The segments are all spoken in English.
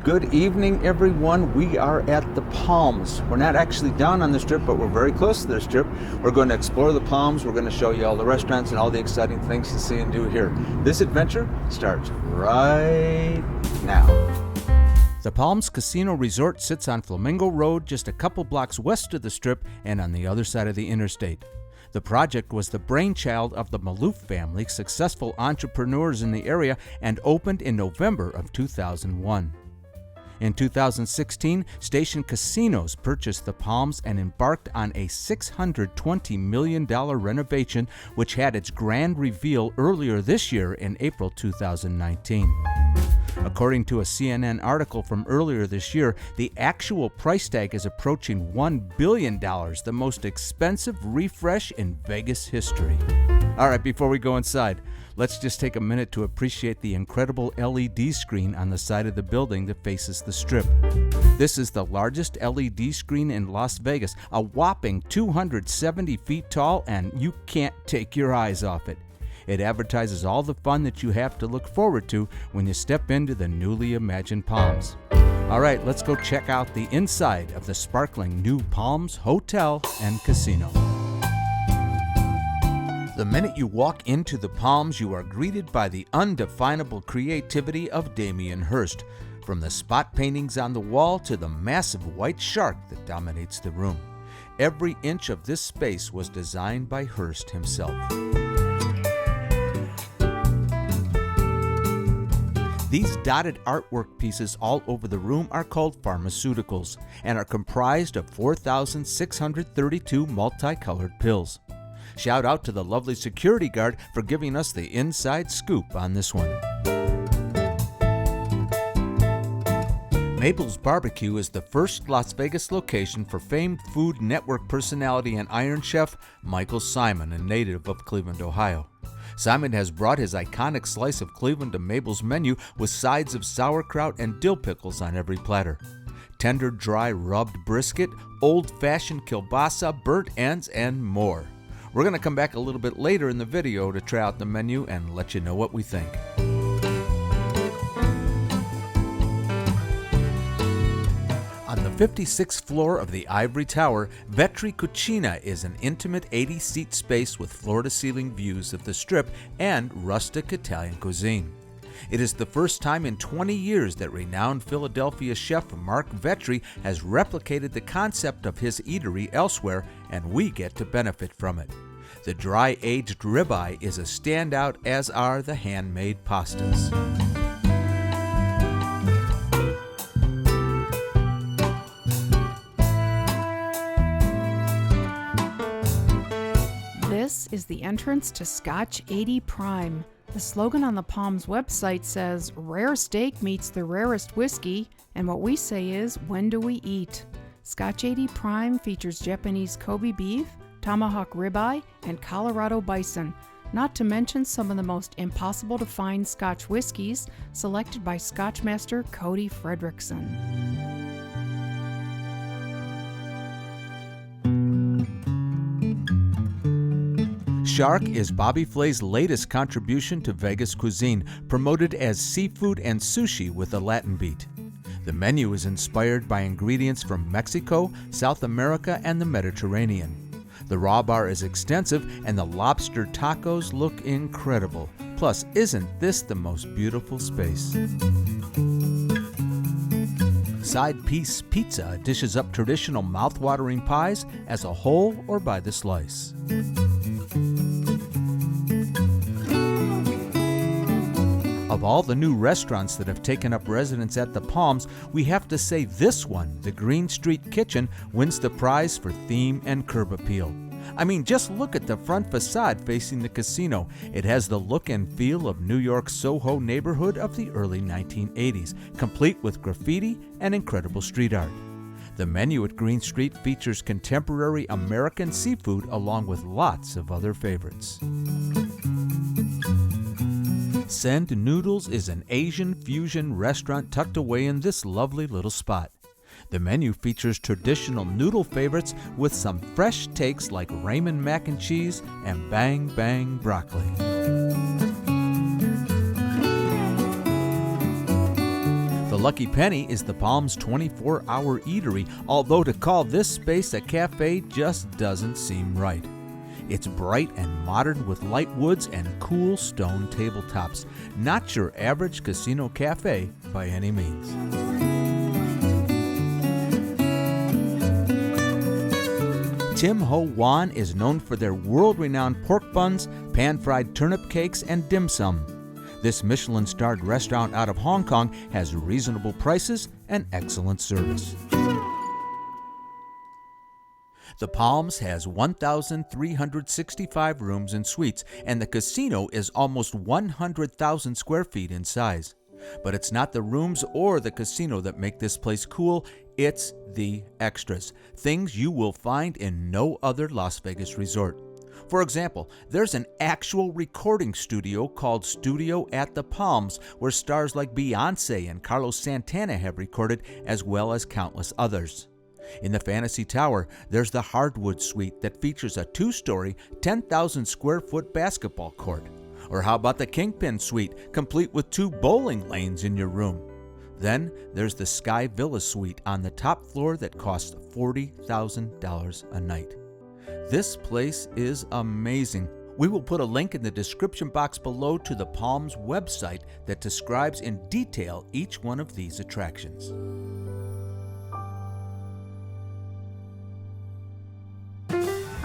Good evening, everyone. We are at the Palms. We're not actually down on the Strip, but we're very close to the Strip. We're going to explore the Palms. We're going to show you all the restaurants and all the exciting things to see and do here. This adventure starts right now. The Palms Casino Resort sits on Flamingo Road, just a couple blocks west of the Strip and on the other side of the interstate. The project was the brainchild of the Maloof family, successful entrepreneurs in the area, and opened in November of 2001. In 2016, Station Casinos purchased the Palms and embarked on a $620 million renovation, which had its grand reveal earlier this year in April 2019. According to a CNN article from earlier this year, the actual price tag is approaching $1 billion, the most expensive refresh in Vegas history. All right, before we go inside, let's just take a minute to appreciate the incredible LED screen on the side of the building that faces the Strip. This is the largest LED screen in Las Vegas, a whopping 270 feet tall, and you can't take your eyes off it. It advertises all the fun that you have to look forward to when you step into the newly imagined Palms. All right, let's go check out the inside of the sparkling new Palms Hotel and Casino. The minute you walk into the Palms, you are greeted by the undefinable creativity of Damien Hirst, from the spot paintings on the wall to the massive white shark that dominates the room. Every inch of this space was designed by Hirst himself. These dotted artwork pieces all over the room are called pharmaceuticals and are comprised of 4,632 multicolored pills. Shout out to the lovely security guard for giving us the inside scoop on this one. Mabel's Barbecue is the first Las Vegas location for famed Food Network personality and Iron Chef Michael Symons, a native of Cleveland, Ohio. Symons has brought his iconic slice of Cleveland to Mabel's menu with sides of sauerkraut and dill pickles on every platter. Tender, dry, rubbed brisket, old-fashioned kielbasa, burnt ends, and more. We're going to come back a little bit later in the video to try out the menu and let you know what we think. On the 56th floor of the Ivory Tower, Vetri Cucina is an intimate 80-seat space with floor-to-ceiling views of the Strip and rustic Italian cuisine. It is the first time in 20 years that renowned Philadelphia chef Mark Vetri has replicated the concept of his eatery elsewhere, and we get to benefit from it. The dry-aged ribeye is a standout, as are the handmade pastas. This is the entrance to Scotch Ad Prime. The slogan on the Palms website says, "Rare steak meets the rarest whiskey," and what we say is, when do we eat? Scotch Ad Prime features Japanese Kobe beef, tomahawk ribeye, and Colorado bison, not to mention some of the most impossible to find Scotch whiskeys selected by Scotch master Cody Fredriksen. Shark is Bobby Flay's latest contribution to Vegas cuisine, promoted as seafood and sushi with a Latin beat. The menu is inspired by ingredients from Mexico, South America, and the Mediterranean. The raw bar is extensive, and the lobster tacos look incredible. Plus, isn't this the most beautiful space? Side Piece Pizza dishes up traditional mouth-watering pies as a whole or by the slice. Of all the new restaurants that have taken up residence at the Palms, we have to say this one, the Green Street Kitchen, wins the prize for theme and curb appeal. I mean, just look at the front facade facing the casino. It has the look and feel of New York's Soho neighborhood of the early 1980s, complete with graffiti and incredible street art. The menu at Green Street features contemporary American seafood along with lots of other favorites. Send Noodles is an Asian fusion restaurant tucked away in this lovely little spot. The menu features traditional noodle favorites with some fresh takes like Ramen mac and cheese and Bang Bang broccoli. The lucky penny is the Palms 24-hour eatery, although to call this space a cafe just doesn't seem right. It's bright and modern with light woods and cool stone tabletops. Not your average casino cafe by any means. Ho Wan is known for their world-renowned pork buns, pan-fried turnip cakes, and dim sum. This Michelin-starred restaurant out of Hong Kong has reasonable prices and excellent service. The Palms has 1,365 rooms and suites, and the casino is almost 100,000 square feet in size. But it's not the rooms or the casino that make this place cool, it's the extras, things you will find in no other Las Vegas resort. For example, there's an actual recording studio called Studio at the Palms, where stars like Beyoncé and Carlos Santana have recorded, as well as countless others. In the Fantasy Tower, there's the Hardwood suite that features a 2-story, 10,000 square foot basketball court. Or how about the Kingpin suite, complete with 2 bowling lanes in your room? Then there's the Sky Villa suite on the top floor that costs $40,000 a night. This place is amazing. We will put a link in the description box below to the Palms website that describes in detail each one of these attractions.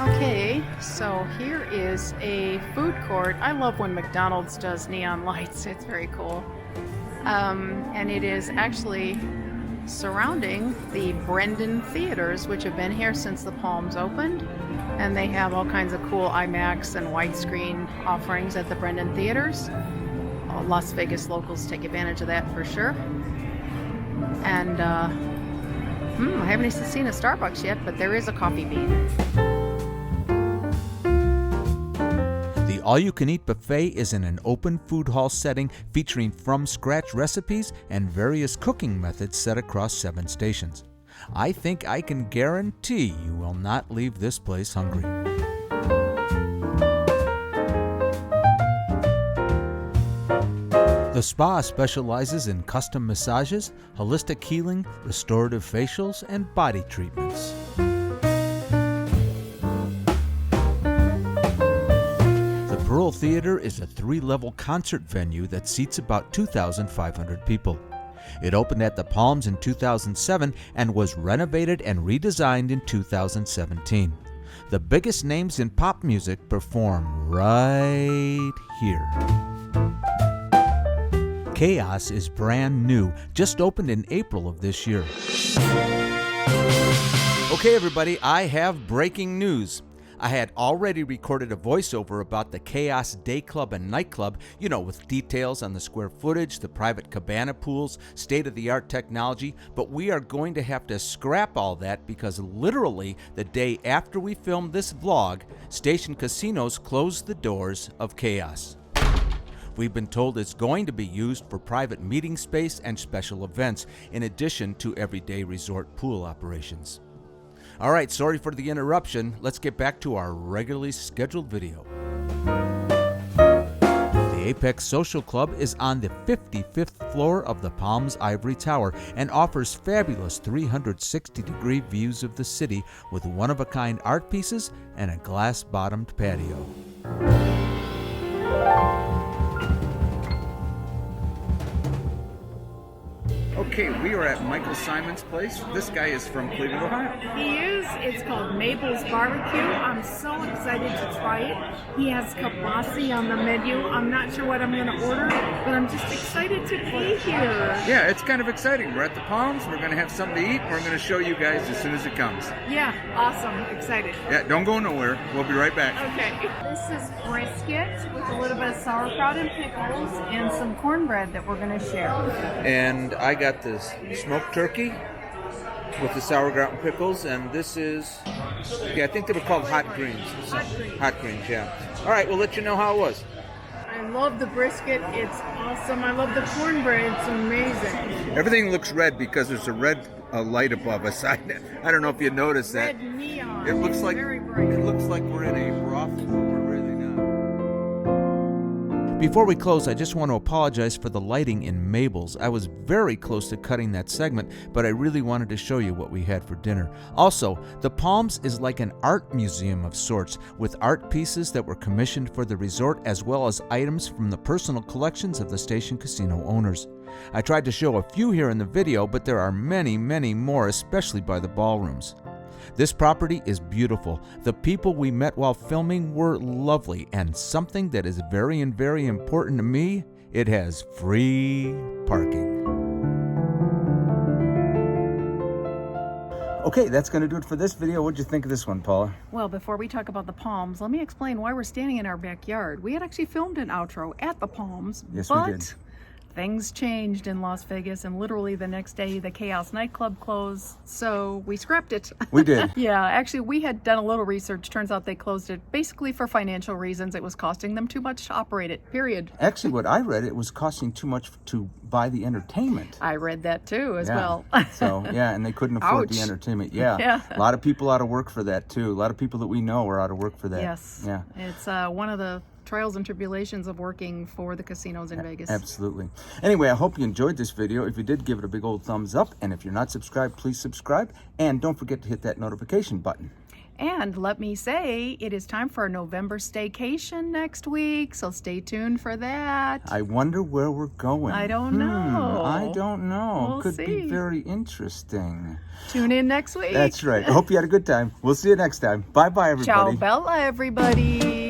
Okay, so here is a food court. I love when McDonald's does neon lights. It's very cool. And it is actually surrounding the Brendan Theaters, which have been here since the Palms opened. And they have all kinds of cool IMAX and widescreen offerings at the Brendan Theaters. Las Vegas locals take advantage of that for sure. And I haven't seen a Starbucks yet, but there is a coffee bean. The all-you-can-eat buffet is in an open food hall setting featuring from-scratch recipes and various cooking methods set across 7 stations. I think I can guarantee you will not leave this place hungry. The spa specializes in custom massages, holistic healing, restorative facials, and body treatments. The Brill Theater is a 3-level concert venue that seats about 2,500 people. It opened at the Palms in 2007 and was renovated and redesigned in 2017. The biggest names in pop music perform right here. Chaos is brand new, just opened in April of this year. Okay, everybody, I have breaking news. I had already recorded a voiceover about the Chaos Day Club and Nightclub, with details on the square footage, the private cabana pools, state-of-the-art technology, but we are going to have to scrap all that because literally the day after we filmed this vlog, Station Casinos closed the doors of Chaos. We've been told it's going to be used for private meeting space and special events, in addition to everyday resort pool operations. All right, sorry for the interruption. Let's get back to our regularly scheduled video. The APEC Social Club is on the 55th floor of the Palms Ivory Tower and offers fabulous 360-degree views of the city with one-of-a-kind art pieces and a glass-bottomed patio. Okay, we are at Michael Symons' place. This guy is from Cleveland, Ohio. He is. It's called Mabel's Barbecue. I'm so excited to try it. He has kibasi on the menu. I'm not sure what I'm going to order, but I'm just excited to be here. Yeah, it's kind of exciting. We're at the Palms. We're going to have something to eat. We're going to show you guys as soon as it comes. Yeah, awesome. Excited. Yeah, don't go nowhere. We'll be right back. Okay. This is brisket with a little bit of sauerkraut and pickles and some cornbread that we're going to share. And I got this smoked turkey with the sauerkraut and pickles, and this is, I think they were called hot greens. Hot greens, yeah. All right, we'll let you know how it was. I love the brisket. It's awesome. I love the cornbread. It's amazing. Everything looks red because there's a red light above us. I don't know if you noticed that. Red neon. It looks like very bright. It looks like we're in a brothel, but we're really not. Before we close, I just want to apologize for the lighting in Mabel's. I was very close to cutting that segment, but I really wanted to show you what we had for dinner. Also, the Palms is like an art museum of sorts, with art pieces that were commissioned for the resort as well as items from the personal collections of the Station Casino owners. I tried to show a few here in the video, but there are many, many more, especially by the ballrooms. This property is beautiful. The people we met while filming were lovely, and something that is very important to me, it has free parking. Okay, that's going to do it for this video. What'd you think of this one, Paula? Well, before we talk about the Palms, let me explain why we're standing in our backyard. We had actually filmed an outro at the Palms, Yes, but we did. things changed in Las Vegas, and literally the next day the Chaos nightclub closed, so we scrapped it. We did. Yeah, actually we had done a little research. Turns out they closed it basically for financial reasons. It was costing them too much to operate it, period. Actually, what I read, it was costing too much to buy the entertainment. I read that too as Yeah. well. So, yeah, and they couldn't afford the Ouch. entertainment. Yeah. Yeah. A lot of people out of work for that, too. A lot of people that we know are out of work for that. Yes. Yeah. It's one of the trials and tribulations of working for the casinos in Vegas. Absolutely. Anyway, I hope you enjoyed this video. If you did, give it a big old thumbs up. And if you're not subscribed, please subscribe. And don't forget to hit that notification button. And let me say, it is time for a November staycation next week, so stay tuned for that. I wonder where we're going. I don't know. I don't know. We'll Could see. be very interesting. Tune in next week. That's right. I hope you had a good time. We'll see you next time. Bye-bye, everybody. Ciao, Bella, everybody.